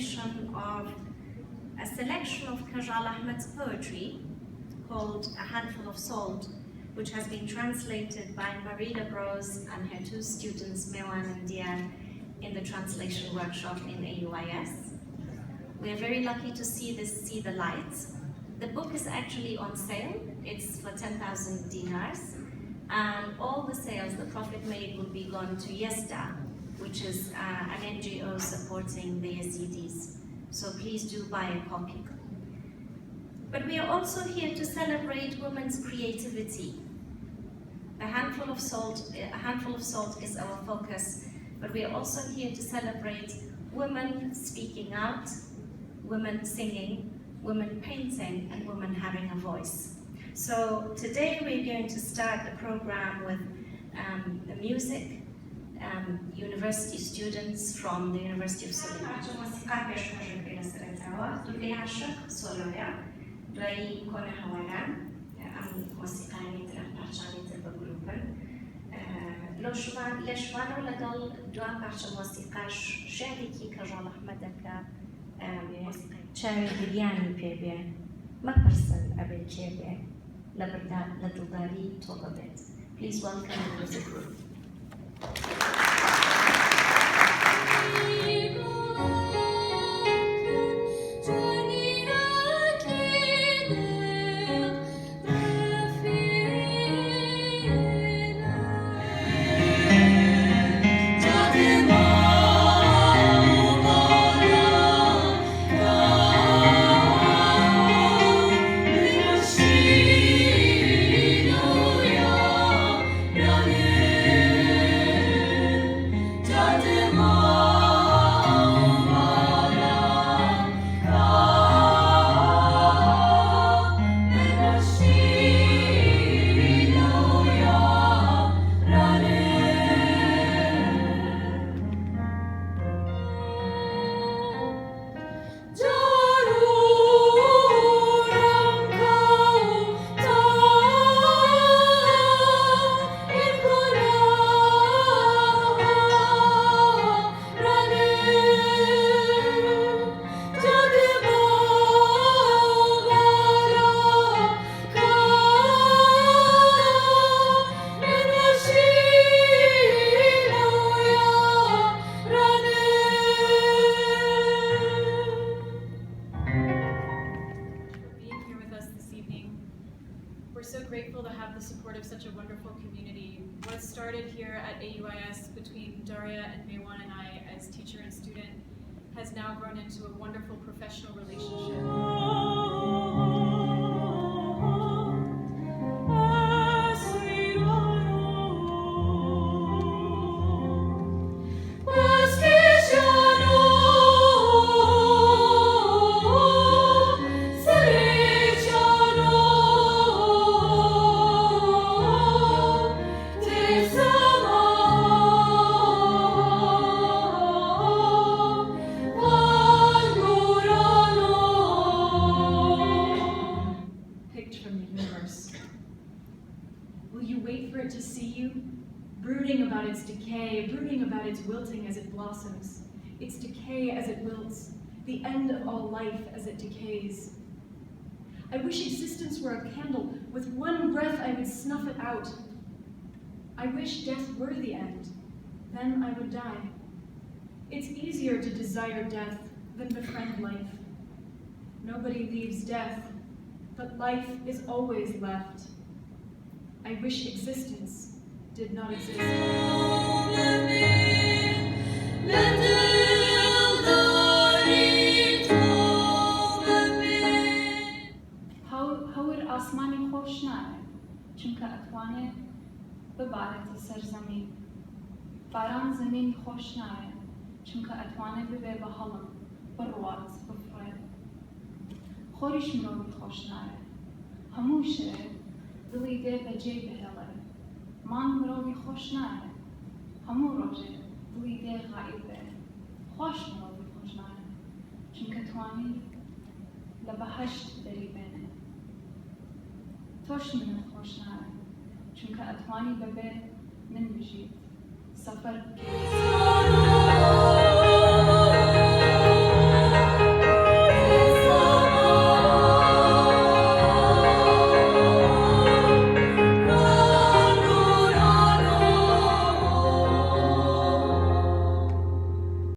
translation of a selection of Kajal Ahmed's poetry called A Handful of Salt, which has been translated by Marina Bros and her two students, Mewan and Diane, in the translation workshop in AUIS. We are very lucky to see this see the light. The book is actually on sale. It's for 10,000 dinars. And all the sales the Prophet made will be gone to YESDA, which is an NGO supporting the Yazidis. So please do buy a copy. But we are also here to celebrate women's creativity. A handful of salt is our focus, but we are also here to celebrate women speaking out, women singing, women painting, and women having a voice. So today we're going to start the program with the music. University students from the University of Suleiman. دوای کنه هوارم ام موسیقی میترم پرچانی تر بگروپن لشوانو لدل دوام پرچ موسیقاش شعری کی کجال احمدک شعری گریانی پیبه ما پرسن ابی چیبه لدلداری طلبت. Please welcome the music group. We're so grateful to have the support of such a wonderful community. What started here at AUIS between Daria and Mewan and I as teacher and student has now grown into a wonderful professional relationship. Will you wait for it to see you? Brooding about its decay, brooding about its wilting as it blossoms, its decay as it wilts, the end of all life as it decays. I wish existence were a candle. With one breath I would snuff it out. I wish death were the end. Then I would die. It's easier to desire death than befriend life. Nobody leaves death, but life is always left. I wish existence did not exist. هور آسمانی خوش ناره چونکه اتوانه ببارد سر زمین باران زمین خوش ناره چونکه اتوانه ببه بحلم بروات بفرد خوریش مروی خوش ناره هموشه دلی ده بجی بهله من مروی خوش ناره همو روزه دلی ده غایبه خوش مروی خوش ناره چونکه توانی لبهشت دری بینه توش من خوش ناره چونکه اتوانی ببه من بجید سفر